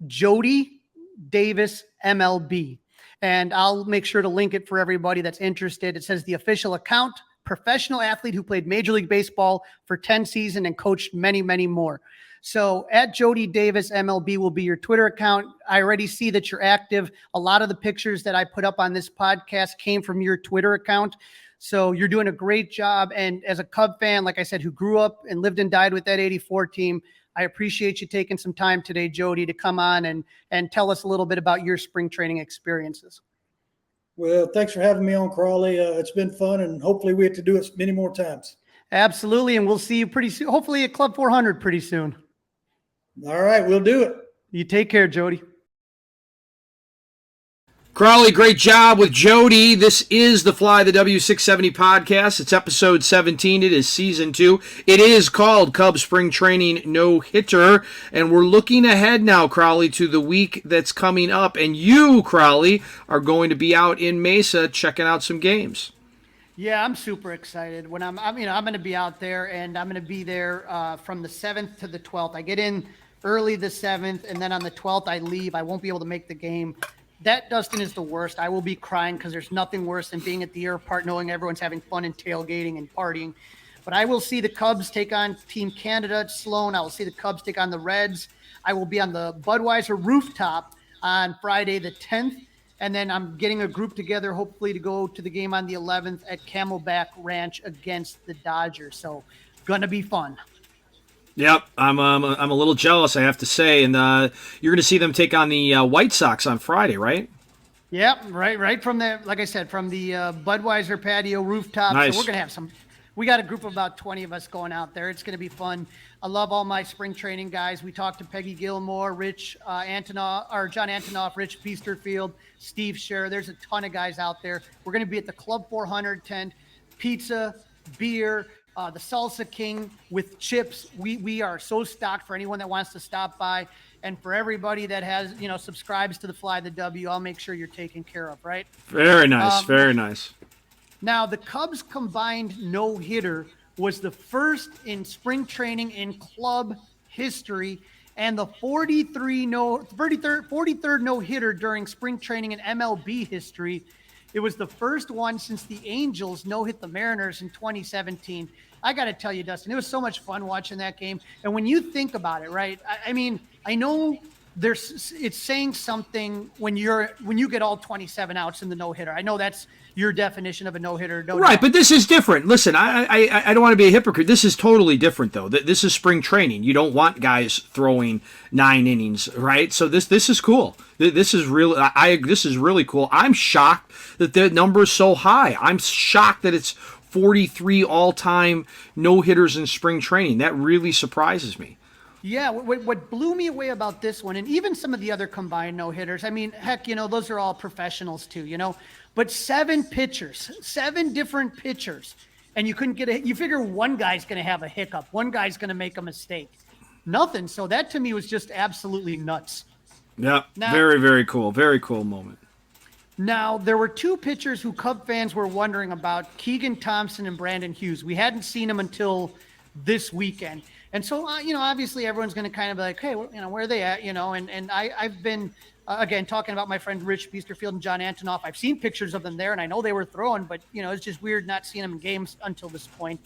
Jody Davis MLB. And I'll make sure to link it for everybody that's interested. It says the official account, professional athlete who played Major League Baseball for 10 seasons and coached many, many more. So at Jody Davis MLB will be your Twitter account. I already see that you're active. A lot of the pictures that I put up on this podcast came from your Twitter account. So you're doing a great job. And as a Cub fan, like I said, who grew up and lived and died with that 84 team, I appreciate you taking some time today, Jody, to come on and tell us a little bit about your spring training experiences.
Well, thanks for having me on, Crawly. It's been fun, and hopefully we have to do it many more times.
Absolutely, and we'll see you pretty soon, hopefully at Club 400 pretty soon.
All right, we'll do it.
You take care, Jody.
Crawly, great job with Jody. This is the Fly the W670 podcast. It's episode 17. It is season 2. It is called Cubs Spring Training No Hitter. And we're looking ahead now, Crawly, to the week that's coming up. And you, Crawly, are going to be out in Mesa checking out some games.
Yeah, I'm super excited. I'm going to be out there, and I'm going to be there from the 7th to the 12th. I get in early the 7th, and then on the 12th I leave. I won't be able to make the game. That, Dustin, is the worst. I will be crying because there's nothing worse than being at the airport knowing everyone's having fun and tailgating and partying. But I will see the Cubs take on Team Canada at Sloan. I will see the Cubs take on the Reds. I will be on the Budweiser rooftop on Friday the 10th. And then I'm getting a group together, hopefully, to go to the game on the 11th at Camelback Ranch against the Dodgers. So, gonna be fun.
Yep, I'm a little jealous, I have to say. And you're going to see them take on the White Sox on Friday, right?
Yep, right from the, like I said, from the Budweiser patio rooftop.
Nice.
So we're gonna have some. We got a group of about 20 of us going out there. It's gonna be fun. I love all my spring training guys. We talked to Peggy Gilmore, Rich Antonoff, or John Antonoff, Rich Peasterfield, Steve Scher. There's a ton of guys out there. We're gonna be at the Club 400 tent. Pizza, beer, the Salsa King with chips. We are so stocked for anyone that wants to stop by. And for everybody that has, subscribes to the Fly the W, I'll make sure you're taken care of, right?
Very nice, very nice.
Now, the Cubs combined no-hitter was the first in spring training in club history, and the 43rd no-hitter during spring training in MLB history. It was the first one since the Angels no-hit the Mariners in 2017. I got to tell you, Dustin, it was so much fun watching that game. And when you think about it, right, I mean, I know it's saying something when you get all 27 outs in the no-hitter. I know that's your definition of a no-hitter.
Right, but this is different. Listen, I don't want to be a hypocrite. This is totally different, though. This is spring training. You don't want guys throwing 9 innings, right? So this is cool. This is really cool. I'm shocked that the number is so high. I'm shocked that it's 43 all-time no-hitters in spring training. That really surprises me.
Yeah, what blew me away about this one, and even some of the other combined no-hitters, I mean, heck, those are all professionals too, but 7 pitchers, 7 different pitchers, and you couldn't get you figure one guy's going to have a hiccup, one guy's going to make a mistake. Nothing. So that to me was just absolutely nuts.
Yeah, very, very cool. Very cool moment.
Now, there were 2 pitchers who Cub fans were wondering about, Keegan Thompson and Brandon Hughes. We hadn't seen them until this weekend. And so, obviously everyone's going to kind of be like, hey, where are they at? And I've been, again, talking about my friend Rich Peasterfield and John Antonoff. I've seen pictures of them there, and I know they were throwing, but, it's just weird not seeing them in games until this point.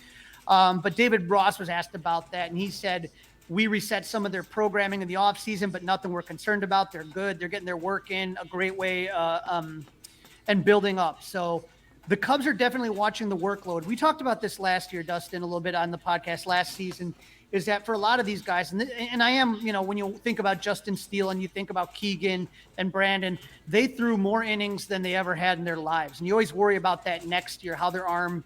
But David Ross was asked about that, and he said, we reset some of their programming in the offseason, but nothing we're concerned about. They're good. They're getting their work in a great way and building up. So the Cubs are definitely watching the workload. We talked about this last year, Dustin, a little bit on the podcast last season, is that for a lot of these guys, and I am, when you think about Justin Steele and you think about Keegan and Brandon, they threw more innings than they ever had in their lives. And you always worry about that next year, how their arm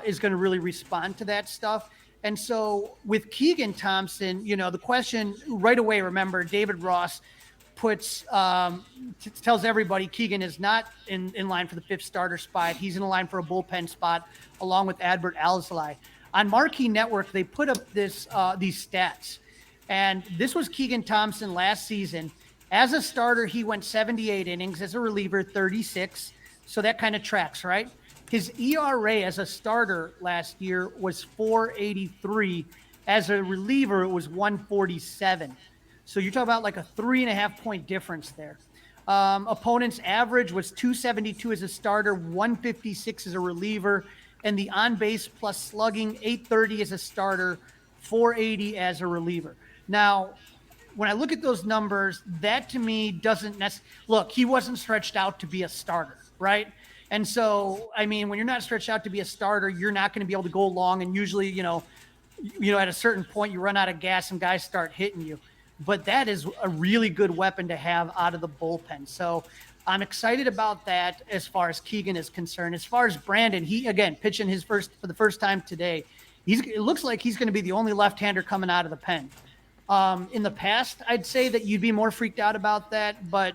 is going to really respond to that stuff. And so with Keegan Thompson, the question right away, remember, David Ross tells everybody Keegan is not in line for the 5th starter spot. He's in line for a bullpen spot along with Adbert Alzolay. On Marquee Network, they put up these stats, and this was Keegan Thompson last season. As a starter, he went 78 innings. As a reliever, 36. So that kind of tracks, right? His ERA as a starter last year was 4.83. As a reliever, it was 1.47. So you're talking about like a 3.5 point difference there. Opponent's average was 272 as a starter, 156 as a reliever, and the on-base plus slugging, 830 as a starter, 480 as a reliever. Now, when I look at those numbers, that to me doesn't look, he wasn't stretched out to be a starter, right? And so, I mean, when you're not stretched out to be a starter, you're not going to be able to go long. And usually, at a certain point, you run out of gas and guys start hitting you. But that is a really good weapon to have out of the bullpen. So I'm excited about that as far as Keegan is concerned. As far as Brandon, he, again, pitching for the first time today. It looks like he's going to be the only left-hander coming out of the pen. In the past, I'd say that you'd be more freaked out about that. But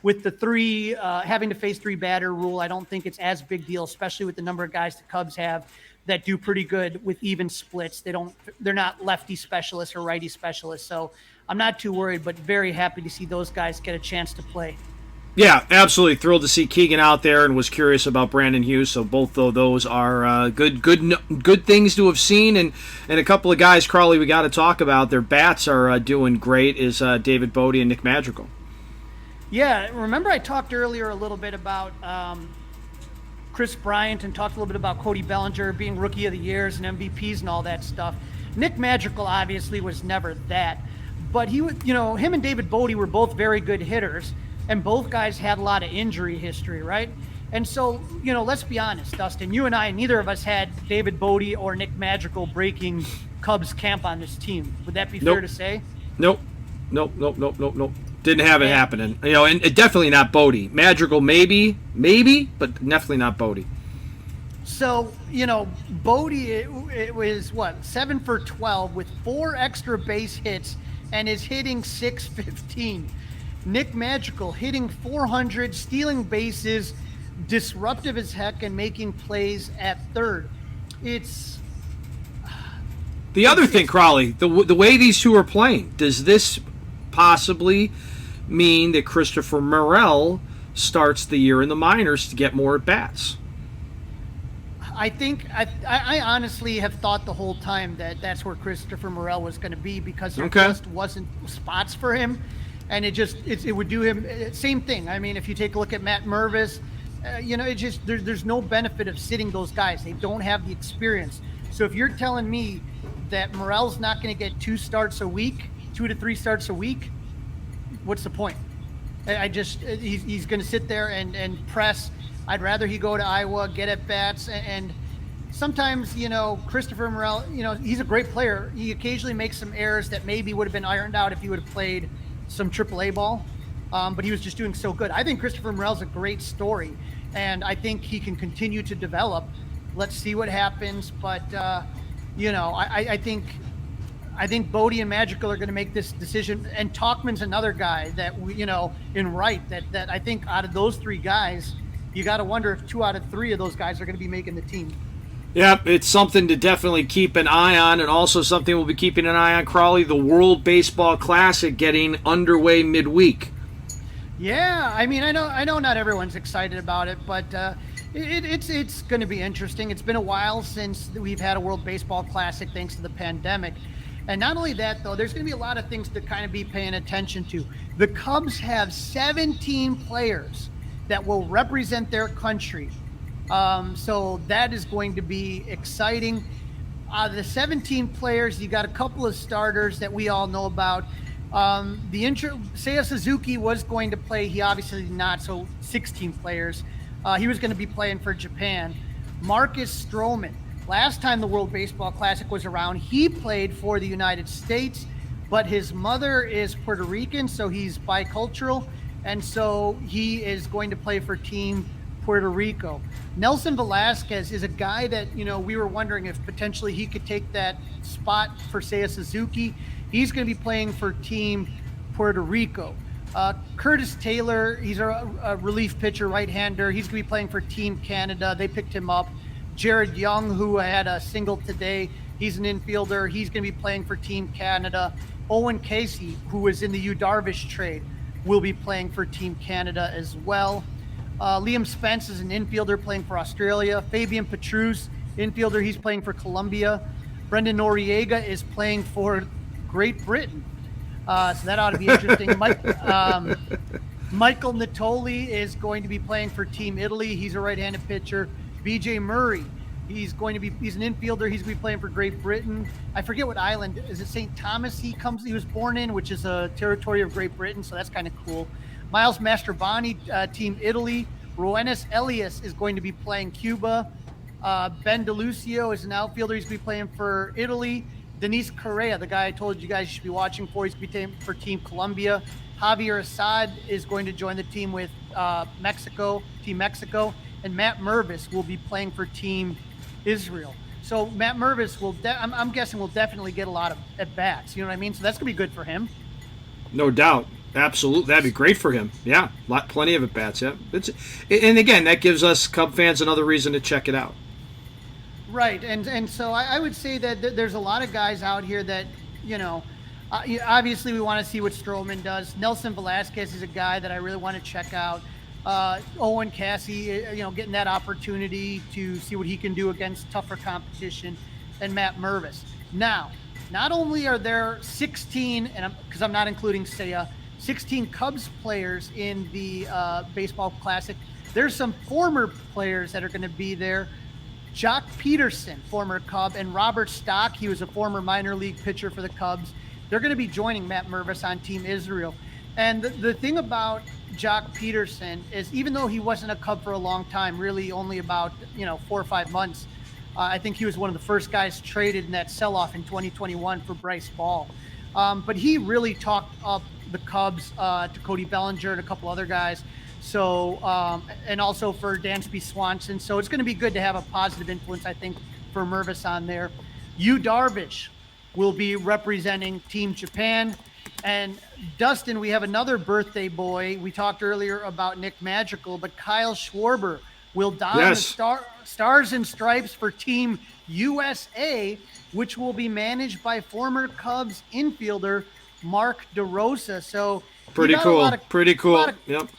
with the having to face 3 batter rule, I don't think it's as big deal, especially with the number of guys the Cubs have that do pretty good with even splits. They're not lefty specialists or righty specialists. So I'm not too worried, but very happy to see those guys get a chance to play.
Yeah, absolutely thrilled to see Keegan out there, and was curious about Brandon Hughes. So both of those are good things to have seen, and a couple of guys, Crawly, we got to talk about. Their bats are doing great. Is David Bodie and Nick Madrigal.
Yeah, remember I talked earlier a little bit about Chris Bryant and talked a little bit about Cody Bellinger being Rookie of the Years and MVPs and all that stuff. Nick Madrigal obviously was never that, but he was, him and David Bodie were both very good hitters, and both guys had a lot of injury history, right? And so, let's be honest, Dustin, you and I, neither of us had David Bodie or Nick Madrigal breaking Cubs camp on this team. Would that be fair to say?
Nope. Didn't have it happening. And definitely not Bodie. Madrigal, maybe, but definitely not Bodie.
So, Bodie, it was 7 for 12 with 4 extra base hits and is hitting .615. Nick Madrigal hitting .400, stealing bases, disruptive as heck, and making plays at third. It's
the other thing, Crawly, the way these two are playing. Does this possibly mean that Christopher Morel starts the year in the minors to get more at bats?
I think I honestly have thought the whole time that that's where Christopher Morel was going to be, because there just wasn't spots for him, and it would do him same thing. I mean, if you take a look at Matt Mervis, there's no benefit of sitting those guys. They don't have the experience. So if you're telling me that Morel's not going to get 2 to 3 starts a week, what's the point? He's going to sit there and press. I'd rather he go to Iowa, get at bats, and sometimes, Christopher Morel, he's a great player. He occasionally makes some errors that maybe would have been ironed out if he would have played some AAA ball, but he was just doing so good. I think Christopher Morel's a great story, and I think he can continue to develop. Let's see what happens, but I think Bodie and Madrigal are going to make this decision, and Tauchman's another guy that in right that I think out of those 3 guys, you got to wonder if 2 out of 3 of those guys are going to be making the team.
Yeah, it's something to definitely keep an eye on, and also something we'll be keeping an eye on, Crawly, the World Baseball Classic getting underway midweek.
Yeah, I mean, I know not everyone's excited about it, but it's going to be interesting. It's been a while since we've had a World Baseball Classic thanks to the pandemic. And not only that, though, there's going to be a lot of things to kind of be paying attention to. The Cubs have 17 players that will represent their country. So that is going to be exciting. The 17 players, you got a couple of starters that we all know about. Seiya Suzuki was going to play. He obviously did not, so 16 players. He was going to be playing for Japan. Marcus Stroman. Last time the World Baseball Classic was around, he played for the United States, but his mother is Puerto Rican, so he's bicultural, and so he is going to play for Team Puerto Rico. Nelson Velazquez is a guy that, we were wondering if potentially he could take that spot for Seiya Suzuki. He's going to be playing for Team Puerto Rico. Curtis Taylor, he's a relief pitcher, right-hander. He's going to be playing for Team Canada. They picked him up. Jared Young, who had a single today, he's an infielder. He's going to be playing for Team Canada. Owen Casey, who was in the Yu Darvish trade, will be playing for Team Canada as well. Liam Spence is an infielder playing for Australia. Fabian Petrus, infielder, he's playing for Colombia. Brendan Noriega is playing for Great Britain. So that ought to be interesting. Michael Natoli is going to be playing for Team Italy. He's a right-handed pitcher. BJ Murray, he's an infielder. He's going to be playing for Great Britain. I forget what island. Is it St. Thomas he was born in, which is a territory of Great Britain, so that's kind of cool. Miles Mastrobuoni, Team Italy. Roenis Elias is going to be playing Cuba. Ben DeLucio is an outfielder. He's going to be playing for Italy. Denise Correa, the guy I told you guys you should be watching for, he's going to be playing for Team Colombia. Javier Assad is going to join the team with Team Mexico. And Matt Mervis will be playing for Team Israel. So Matt Mervis I'm guessing will definitely get a lot of at-bats. You know what I mean? So that's going to be good for him.
No doubt. Absolutely. That'd be great for him. Yeah. Plenty of at-bats. Yeah. And again, that gives us Cub fans another reason to check it out.
Right. And so I would say that there's a lot of guys out here that, obviously we want to see what Stroman does. Nelson Velazquez is a guy that I really want to check out. Owen Cassie, getting that opportunity to see what he can do against tougher competition, and Matt Mervis. Now, not only are there 16, and because I'm not including Seiya, 16 Cubs players in the Baseball Classic. There's some former players that are going to be there. Joc Pederson, former Cub, and Robert Stock. He was a former minor league pitcher for the Cubs. They're going to be joining Matt Mervis on Team Israel. And the thing about Joc Pederson is, even though he wasn't a Cub for a long time, really only about 4 or 5 months, I think he was one of the first guys traded in that sell-off in 2021 for Bryce Ball. But he really talked up the Cubs to Cody Bellinger and a couple other guys. So, and also for Dansby Swanson. So it's going to be good to have a positive influence, I think, for Mervis on there. Yu Darvish will be representing Team Japan. And Dustin, we have another birthday boy. We talked earlier about Nick Magical, but Kyle Schwarber will don the stars and stripes for Team USA, which will be managed by former Cubs infielder Mark DeRosa. So
pretty cool.
Yep.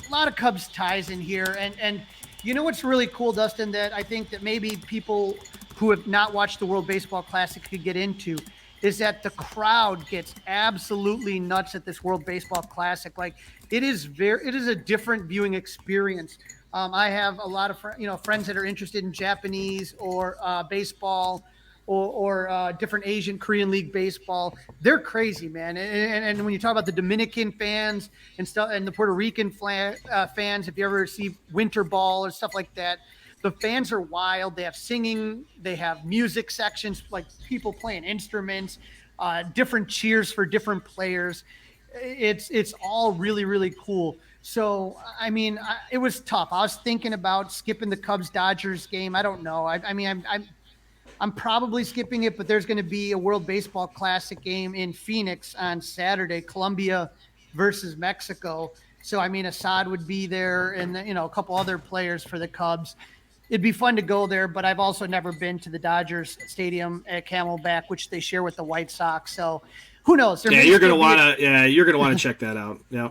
A lot of Cubs ties in here. And you know what's really cool, Dustin, that I think that maybe people who have not watched the World Baseball Classic could get into is that the crowd gets absolutely nuts at this World Baseball Classic. Like it is a different viewing experience. I have a lot of friends that are interested in Japanese or baseball or different Asian Korean League baseball. They're crazy, man. And when you talk about the Dominican fans and stuff, and the Puerto Rican fans, if you ever see winter ball or stuff like that, the fans are wild. They have singing, they have music sections, like people playing instruments, different cheers for different players. It's all really, really cool. So, I mean, it was tough. I was thinking about skipping the Cubs-Dodgers game. I don't know. I'm probably skipping it, but there's going to be a World Baseball Classic game in Phoenix on Saturday, Colombia versus Mexico. So, I mean, Assad would be there and, a couple other players for the Cubs. It'd be fun to go there, but I've also never been to the Dodgers Stadium at Camelback, which they share with the White Sox. So who knows?
You're going to want to check that out. Yeah.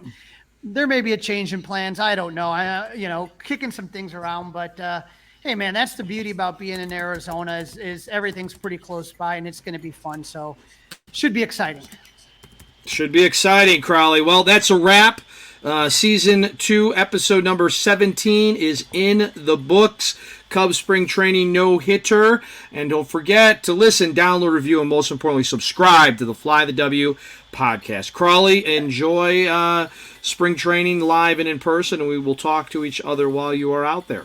There may be a change in plans. I don't know. Kicking some things around, but hey, man, that's the beauty about being in Arizona is everything's pretty close by, and it's going to be fun. So should be exciting.
Should be exciting, Crawly. Well, that's a wrap. Season 2, episode number 17 is in the books. Cubs Spring Training no-hitter. And don't forget to listen, download, review, and most importantly, subscribe to the Fly the W podcast. Crawly, enjoy spring training live and in person, and we will talk to each other while you are out there.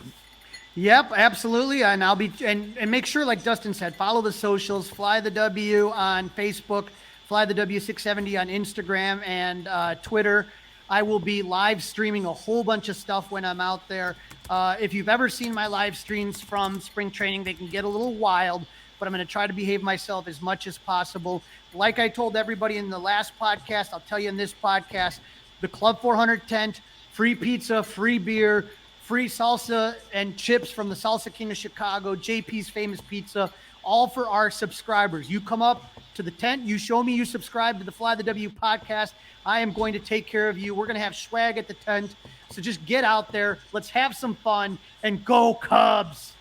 Yep, absolutely. And I'll be and make sure, like Dustin said, follow the socials, Fly the W on Facebook, Fly the W670 on Instagram and Twitter. I will be live streaming a whole bunch of stuff when I'm out there. If you've ever seen my live streams from spring training, they can get a little wild, but I'm going to try to behave myself as much as possible. Like I told everybody in the last podcast, I'll tell you in this podcast, the Club 400 tent, free pizza, free beer, free salsa and chips from the Salsa King of Chicago, JP's Famous Pizza, all for our subscribers. You come up to the tent, you show me you subscribe to the Fly the W podcast. I am going to take care of you. We're going to have swag at the tent. So just get out there. Let's have some fun and go Cubs.